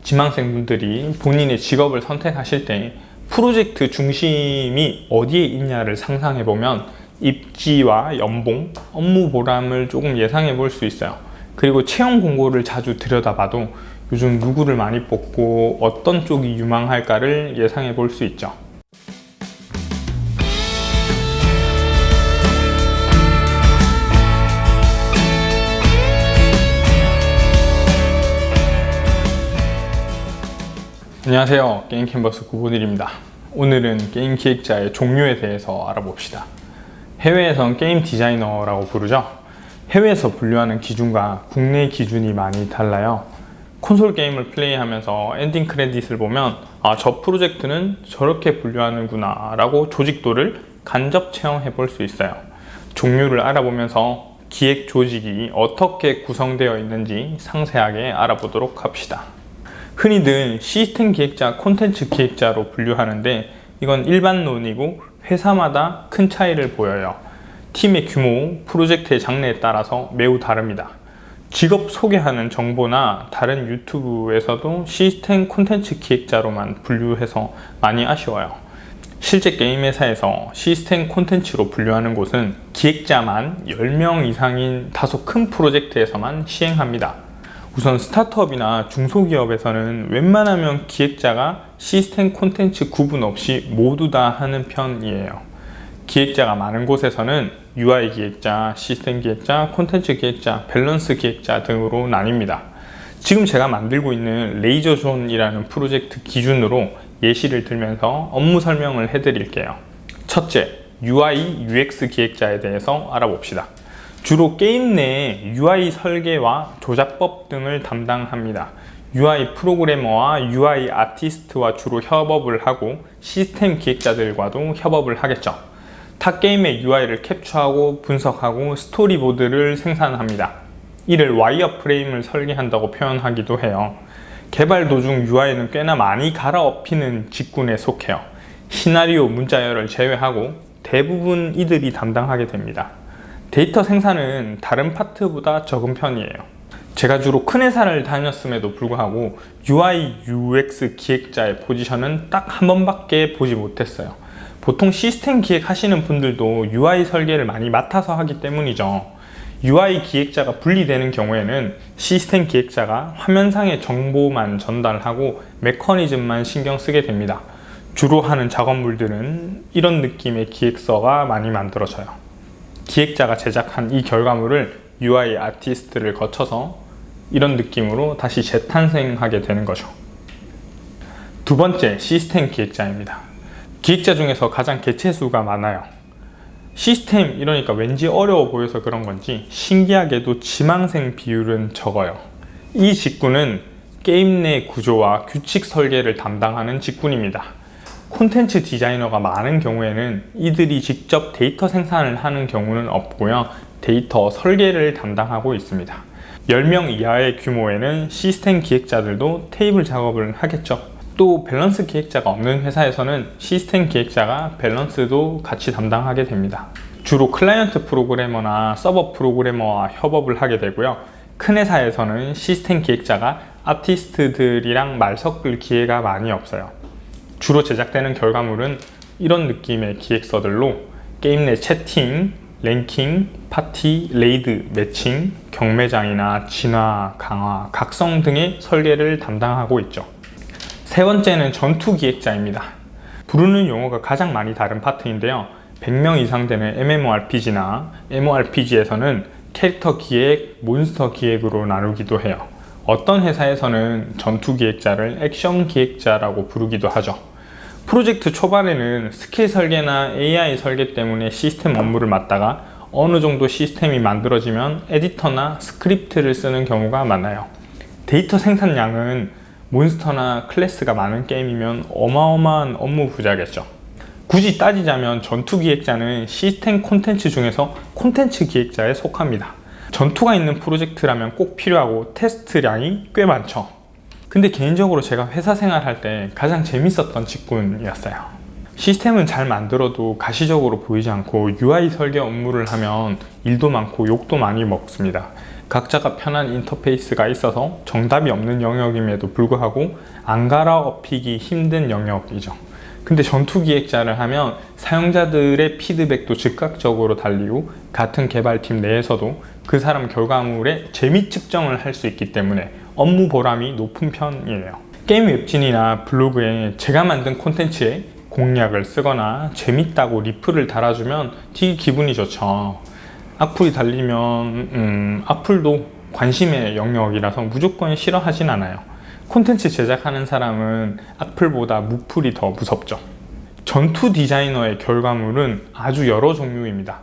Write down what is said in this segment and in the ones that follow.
지망생분들이 본인의 직업을 선택하실 때 프로젝트 중심이 어디에 있냐를 상상해보면 입지와 연봉, 업무 보람을 조금 예상해 볼 수 있어요. 그리고 채용 공고를 자주 들여다봐도 요즘 누구를 많이 뽑고 어떤 쪽이 유망할까를 예상해 볼 수 있죠. 안녕하세요. 게임 캔버스 구본일입니다. 오늘은 게임 기획자의 종류에 대해서 알아봅시다. 해외에선 게임 디자이너라고 부르죠. 해외에서 분류하는 기준과 국내 기준이 많이 달라요. 콘솔 게임을 플레이하면서 엔딩 크레딧을 보면 저 프로젝트는 저렇게 분류하는구나 라고 조직도를 간접 체험해 볼 수 있어요. 종류를 알아보면서 기획 조직이 어떻게 구성되어 있는지 상세하게 알아보도록 합시다. 흔히들 시스템 기획자, 콘텐츠 기획자로 분류하는데 이건 일반론이고 회사마다 큰 차이를 보여요. 팀의 규모, 프로젝트의 장르에 따라서 매우 다릅니다. 직업 소개하는 정보나 다른 유튜브에서도 시스템 콘텐츠 기획자로만 분류해서 많이 아쉬워요. 실제 게임 회사에서 시스템 콘텐츠로 분류하는 곳은 기획자만 10명 이상인 다소 큰 프로젝트에서만 시행합니다. 우선 스타트업이나 중소기업에서는 웬만하면 기획자가 시스템 콘텐츠 구분 없이 모두 다 하는 편이에요. 기획자가 많은 곳에서는 UI 기획자, 시스템 기획자, 콘텐츠 기획자, 밸런스 기획자 등으로 나뉩니다. 지금 제가 만들고 있는 레이저존이라는 프로젝트 기준으로 예시를 들면서 업무 설명을 해드릴게요. 첫째, UI, UX 기획자에 대해서 알아봅시다. 주로 게임 내 UI 설계와 조작법 등을 담당합니다. UI 프로그래머와 UI 아티스트와 주로 협업을 하고 시스템 기획자들과도 협업을 하겠죠. 타 게임의 UI를 캡처하고 분석하고 스토리보드를 생산합니다. 이를 와이어프레임을 설계한다고 표현하기도 해요. 개발 도중 UI는 꽤나 많이 갈아엎히는 직군에 속해요. 시나리오 문자열을 제외하고 대부분 이들이 담당하게 됩니다. 데이터 생산은 다른 파트보다 적은 편이에요. 제가 주로 큰 회사를 다녔음에도 불구하고 UI, UX 기획자의 포지션은 딱 한 번밖에 보지 못했어요. 보통 시스템 기획하시는 분들도 UI 설계를 많이 맡아서 하기 때문이죠. UI 기획자가 분리되는 경우에는 시스템 기획자가 화면상의 정보만 전달하고 메커니즘만 신경 쓰게 됩니다. 주로 하는 작업물들은 이런 느낌의 기획서가 많이 만들어져요. 기획자가 제작한 이 결과물을 UI 아티스트를 거쳐서 이런 느낌으로 다시 재탄생하게 되는 거죠. 두 번째, 시스템 기획자입니다. 기획자 중에서 가장 개체수가 많아요. 시스템 이러니까 왠지 어려워 보여서 그런 건지 신기하게도 지망생 비율은 적어요. 이 직군은 게임 내 구조와 규칙 설계를 담당하는 직군입니다. 콘텐츠 디자이너가 많은 경우에는 이들이 직접 데이터 생산을 하는 경우는 없고요. 데이터 설계를 담당하고 있습니다. 10명 이하의 규모에는 시스템 기획자들도 테이블 작업을 하겠죠. 또 밸런스 기획자가 없는 회사에서는 시스템 기획자가 밸런스도 같이 담당하게 됩니다. 주로 클라이언트 프로그래머나 서버 프로그래머와 협업을 하게 되고요. 큰 회사에서는 시스템 기획자가 아티스트들이랑 말 섞을 기회가 많이 없어요. 주로 제작되는 결과물은 이런 느낌의 기획서들로 게임 내 채팅, 랭킹, 파티, 레이드, 매칭, 경매장이나 진화, 강화, 각성 등의 설계를 담당하고 있죠. 세 번째는 전투 기획자입니다. 부르는 용어가 가장 많이 다른 파트인데요. 100명 이상 되는 MMORPG나 MORPG에서는 캐릭터 기획, 몬스터 기획으로 나누기도 해요. 어떤 회사에서는 전투 기획자를 액션 기획자라고 부르기도 하죠. 프로젝트 초반에는 스킬 설계나 AI 설계 때문에 시스템 업무를 맡다가 어느 정도 시스템이 만들어지면 에디터나 스크립트를 쓰는 경우가 많아요. 데이터 생산량은 몬스터나 클래스가 많은 게임이면 어마어마한 업무 부자겠죠. 굳이 따지자면 전투 기획자는 시스템 콘텐츠 중에서 콘텐츠 기획자에 속합니다. 전투가 있는 프로젝트라면 꼭 필요하고 테스트량이 꽤 많죠. 근데 개인적으로 제가 회사 생활할 때 가장 재밌었던 직군이었어요. 시스템은 잘 만들어도 가시적으로 보이지 않고 UI 설계 업무를 하면 일도 많고 욕도 많이 먹습니다. 각자가 편한 인터페이스가 있어서 정답이 없는 영역임에도 불구하고 안 갈아엎히기 힘든 영역이죠. 근데 전투기획자를 하면 사용자들의 피드백도 즉각적으로 달리고 같은 개발팀 내에서도 그 사람 결과물의 재미 측정을 할 수 있기 때문에 업무 보람이 높은 편이에요. 게임 웹진이나 블로그에 제가 만든 콘텐츠에 공략을 쓰거나 재밌다고 리플을 달아주면 되게 기분이 좋죠. 악플이 달리면 악플도 관심의 영역이라서 무조건 싫어하진 않아요. 콘텐츠 제작하는 사람은 악플보다 무플이 더 무섭죠. 전투 디자이너의 결과물은 아주 여러 종류입니다.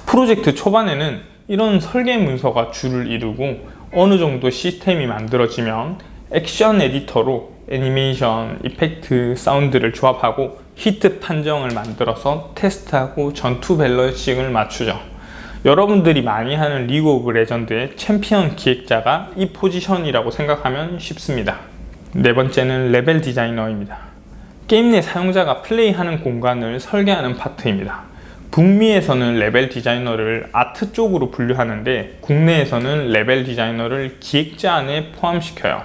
프로젝트 초반에는 이런 설계 문서가 주를 이루고 어느 정도 시스템이 만들어지면 액션 에디터로 애니메이션, 이펙트, 사운드를 조합하고 히트 판정을 만들어서 테스트하고 전투 밸런싱을 맞추죠. 여러분들이 많이 하는 리그 오브 레전드의 챔피언 기획자가 이 포지션이라고 생각하면 쉽습니다. 네 번째는 레벨 디자이너입니다. 게임 내 사용자가 플레이하는 공간을 설계하는 파트입니다. 북미에서는 레벨 디자이너를 아트 쪽으로 분류하는데 국내에서는 레벨 디자이너를 기획자 안에 포함시켜요.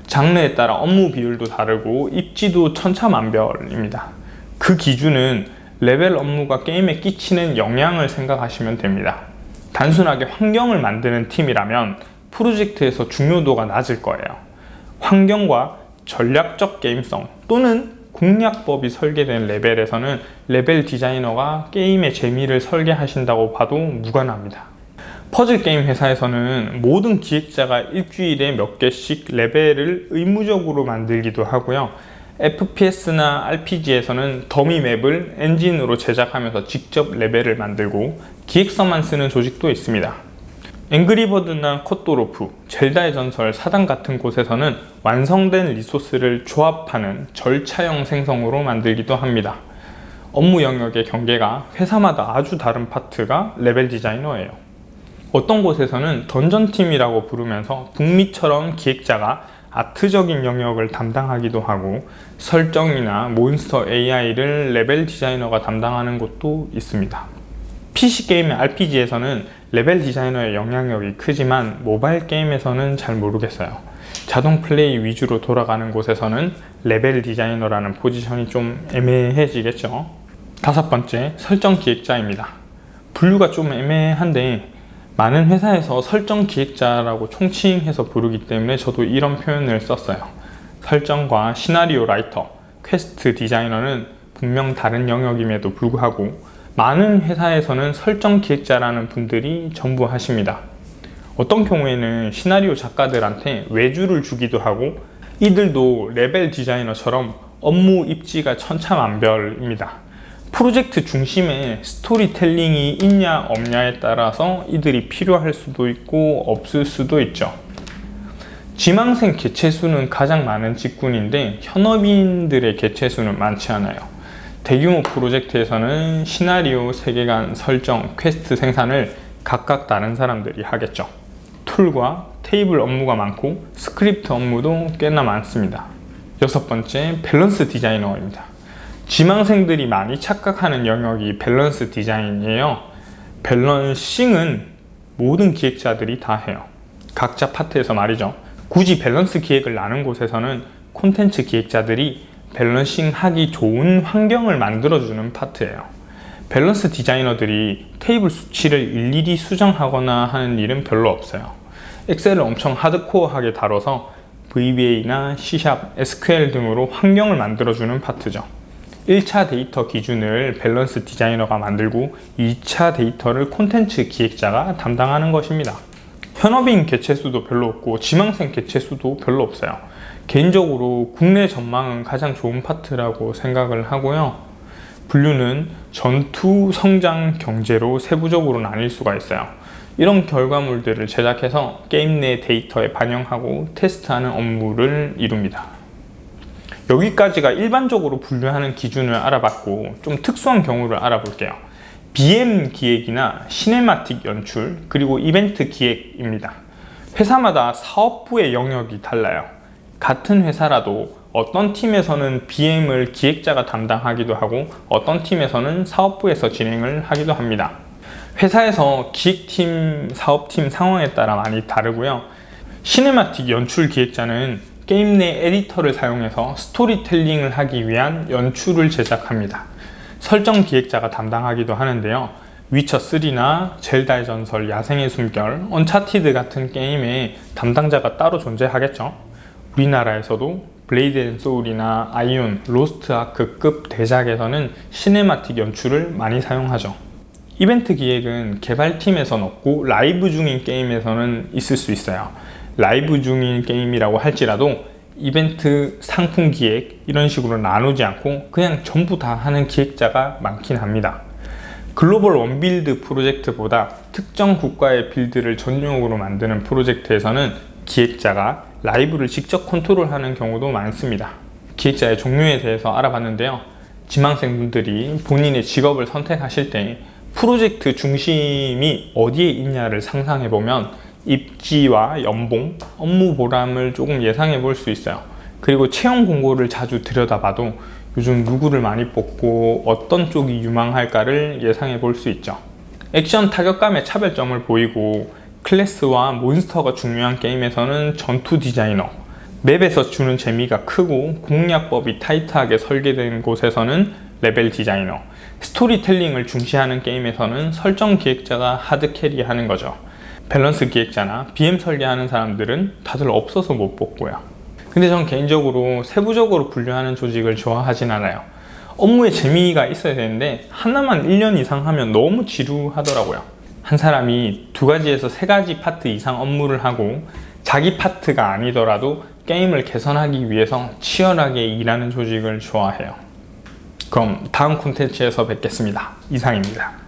장르에 따라 업무 비율도 다르고 입지도 천차만별입니다. 그 기준은 레벨 업무가 게임에 끼치는 영향을 생각하시면 됩니다. 단순하게 환경을 만드는 팀이라면 프로젝트에서 중요도가 낮을 거예요. 환경과 전략적 게임성 또는 공략법이 설계된 레벨에서는 레벨 디자이너가 게임의 재미를 설계하신다고 봐도 무관합니다. 퍼즐 게임 회사에서는 모든 기획자가 일주일에 몇 개씩 레벨을 의무적으로 만들기도 하고요. FPS나 RPG에서는 더미 맵을 엔진으로 제작하면서 직접 레벨을 만들고 기획서만 쓰는 조직도 있습니다. 앵그리버드나 컷도로프, 젤다의 전설, 사당 같은 곳에서는 완성된 리소스를 조합하는 절차형 생성으로 만들기도 합니다. 업무 영역의 경계가 회사마다 아주 다른 파트가 레벨 디자이너예요. 어떤 곳에서는 던전팀이라고 부르면서 북미처럼 기획자가 아트적인 영역을 담당하기도 하고 설정이나 몬스터 AI를 레벨 디자이너가 담당하는 곳도 있습니다. PC게임의 RPG에서는 레벨 디자이너의 영향력이 크지만 모바일 게임에서는 잘 모르겠어요. 자동 플레이 위주로 돌아가는 곳에서는 레벨 디자이너라는 포지션이 좀 애매해지겠죠. 다섯 번째, 설정 기획자입니다. 분류가 좀 애매한데 많은 회사에서 설정 기획자라고 총칭해서 부르기 때문에 저도 이런 표현을 썼어요. 설정과 시나리오 라이터, 퀘스트 디자이너는 분명 다른 영역임에도 불구하고 많은 회사에서는 설정 기획자라는 분들이 전부 하십니다. 어떤 경우에는 시나리오 작가들한테 외주를 주기도 하고 이들도 레벨 디자이너처럼 업무 입지가 천차만별입니다. 프로젝트 중심에 스토리텔링이 있냐 없냐에 따라서 이들이 필요할 수도 있고 없을 수도 있죠. 지망생 개체수는 가장 많은 직군인데 현업인들의 개체수는 많지 않아요. 대규모 프로젝트에서는 시나리오, 세계관, 설정, 퀘스트 생산을 각각 다른 사람들이 하겠죠. 툴과 테이블 업무가 많고 스크립트 업무도 꽤나 많습니다. 여섯 번째, 밸런스 디자이너입니다. 지망생들이 많이 착각하는 영역이 밸런스 디자인이에요. 밸런싱은 모든 기획자들이 다 해요. 각자 파트에서 말이죠. 굳이 밸런스 기획을 나눈 곳에서는 콘텐츠 기획자들이 밸런싱 하기 좋은 환경을 만들어주는 파트예요. 밸런스 디자이너들이 테이블 수치를 일일이 수정하거나 하는 일은 별로 없어요. 엑셀을 엄청 하드코어하게 다뤄서 VBA나 C#, SQL 등으로 환경을 만들어주는 파트죠. 1차 데이터 기준을 밸런스 디자이너가 만들고 2차 데이터를 콘텐츠 기획자가 담당하는 것입니다. 현업인 개체수도 별로 없고 지망생 개체수도 별로 없어요. 개인적으로 국내 전망은 가장 좋은 파트라고 생각을 하고요. 분류는 전투, 성장, 경제로 세부적으로 나뉠 수가 있어요. 이런 결과물들을 제작해서 게임 내 데이터에 반영하고 테스트하는 업무를 이룹니다. 여기까지가 일반적으로 분류하는 기준을 알아봤고 좀 특수한 경우를 알아볼게요. BM 기획이나 시네마틱 연출, 그리고 이벤트 기획입니다. 회사마다 사업부의 영역이 달라요. 같은 회사라도 어떤 팀에서는 BM을 기획자가 담당하기도 하고 어떤 팀에서는 사업부에서 진행을 하기도 합니다. 회사에서 기획팀, 사업팀 상황에 따라 많이 다르고요. 시네마틱 연출 기획자는 게임 내 에디터를 사용해서 스토리텔링을 하기 위한 연출을 제작합니다. 설정 기획자가 담당하기도 하는데요. 위쳐3나 젤다의 전설, 야생의 숨결, 언차티드 같은 게임에 담당자가 따로 존재하겠죠. 우리나라에서도 블레이드 앤 소울이나 아이온, 로스트 아크급 대작에서는 시네마틱 연출을 많이 사용하죠. 이벤트 기획은 개발팀에서는 없고 라이브 중인 게임에서는 있을 수 있어요. 라이브 중인 게임이라고 할지라도 이벤트 상품 기획 이런 식으로 나누지 않고 그냥 전부 다 하는 기획자가 많긴 합니다. 글로벌 원빌드 프로젝트보다 특정 국가의 빌드를 전용으로 만드는 프로젝트에서는 기획자가 라이브를 직접 컨트롤하는 경우도 많습니다. 기획자의 종류에 대해서 알아봤는데요. 지망생분들이 본인의 직업을 선택하실 때 프로젝트 중심이 어디에 있냐를 상상해보면 입지와 연봉, 업무 보람을 조금 예상해 볼 수 있어요. 그리고 채용 공고를 자주 들여다봐도 요즘 누구를 많이 뽑고 어떤 쪽이 유망할까를 예상해 볼 수 있죠. 액션 타격감의 차별점을 보이고 클래스와 몬스터가 중요한 게임에서는 전투 디자이너, 맵에서 주는 재미가 크고 공략법이 타이트하게 설계된 곳에서는 레벨 디자이너, 스토리텔링을 중시하는 게임에서는 설정 기획자가 하드캐리하는 거죠. 밸런스 기획자나 BM 설계하는 사람들은 다들 없어서 못 뽑고요. 근데 전 개인적으로 세부적으로 분류하는 조직을 좋아하진 않아요. 업무에 재미가 있어야 되는데 하나만 1년 이상 하면 너무 지루하더라고요. 한 사람이 2가지에서 3가지 파트 이상 업무를 하고 자기 파트가 아니더라도 게임을 개선하기 위해서 치열하게 일하는 조직을 좋아해요. 그럼 다음 콘텐츠에서 뵙겠습니다. 이상입니다.